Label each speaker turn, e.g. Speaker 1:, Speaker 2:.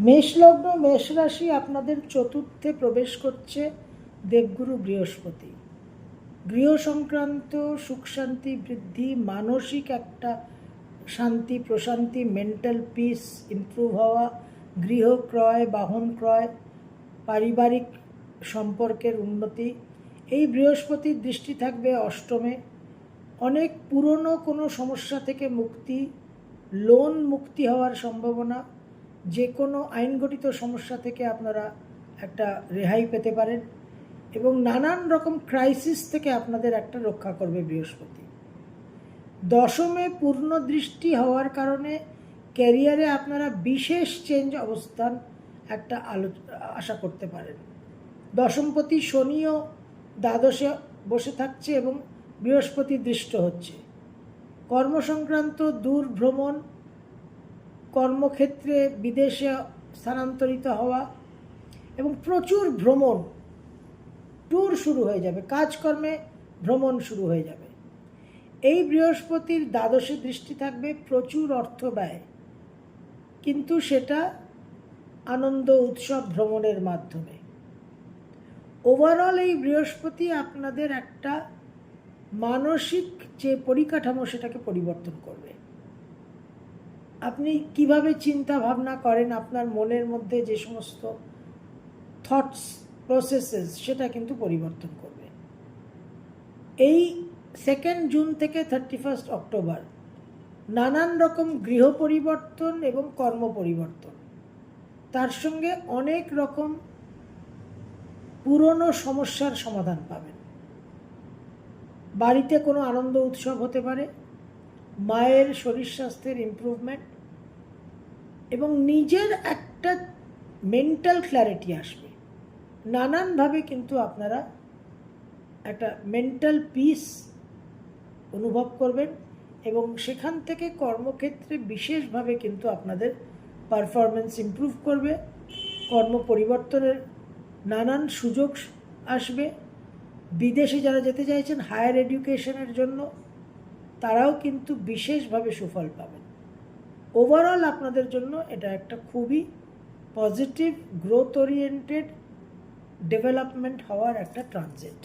Speaker 1: মেষলগ্ন মেষ রাশি আপনাদের চতুর্থে প্রবেশ করছে দেবগুরু বৃহস্পতি। গৃহ সংক্রান্ত সুখ শান্তি বৃদ্ধি, মানসিক একটা শান্তি প্রশান্তি, মেন্টাল পিস ইমপ্রুভ হওয়া, গৃহ ক্রয়, বাহন ক্রয়, পারিবারিক সম্পর্কের উন্নতি। এই বৃহস্পতির দৃষ্টি থাকবে অষ্টমে। অনেক পুরনো কোনো সমস্যা থেকে মুক্তি, লোন মুক্তি হওয়ার সম্ভাবনা, যে কোনো আইনগঠিত সমস্যা থেকে আপনারা একটা রেহাই পেতে পারেন এবং নানান রকম ক্রাইসিস থেকে আপনাদের একটা রক্ষা করবে বৃহস্পতি। দশমে পূর্ণ দৃষ্টি হওয়ার কারণে ক্যারিয়ারে আপনারা বিশেষ চেঞ্জ অবস্থান একটা আশা করতে পারেন। দশমপতি শনিও দ্বাদশে বসে থাকছে এবং বৃহস্পতি দৃষ্ট হচ্ছে। কর্মসংক্রান্ত দূর ভ্রমণ, কর্মক্ষেত্রে বিদেশে স্থানান্তরিত হওয়া এবং প্রচুর ভ্রমণ, ট্যুর শুরু হয়ে যাবে, কাজকর্মে ভ্রমণ শুরু হয়ে যাবে। এই বৃহস্পতির দ্বাদশে দৃষ্টি থাকবে, প্রচুর অর্থ ব্যয়, কিন্তু সেটা আনন্দ উৎসব ভ্রমণের মাধ্যমে। ওভারঅল এই বৃহস্পতি আপনাদের একটা মানসিক যে পরিকাঠামো সেটাকে পরিবর্তন করবে। আপনি কিভাবে চিন্তা ভাবনা করেন, আপনার মনের মধ্যে যে সমস্ত থটস প্রসেসেস, সেটা কিন্তু পরিবর্তন করবে। এই 2 জুন থেকে 31 অক্টোবর নানান রকম গৃহ পরিবর্তন এবং কর্ম পরিবর্তন, তার সঙ্গে অনেক রকম পুরনো সমস্যার সমাধান পাবেন। বাড়িতে কোনো আনন্দ উৎসব হতে পারে, মায়ের শরীর স্বাস্থ্যের ইমপ্রুভমেন্ট এবং নিজের একটা মেন্টাল ক্ল্যারিটি আসবে। নানানভাবে কিন্তু আপনারা একটা মেন্টাল পিস অনুভব করবেন এবং সেখান থেকে কর্মক্ষেত্রে বিশেষভাবে কিন্তু আপনাদের পারফরমেন্স ইমপ্রুভ করবে। কর্ম পরিবর্তনের নানান সুযোগ আসবে। বিদেশে যারা যেতে চাইছেন হায়ার এডুকেশনের জন্য, তারাও কিন্তু বিশেষভাবে সুফল পাবেন। ওভারঅল আপনাদের জন্য এটা একটা খুবই পজিটিভ, গ্রোথ ওরিয়েন্টেড ডেভেলপমেন্ট হওয়ার একটা ট্রানজিট।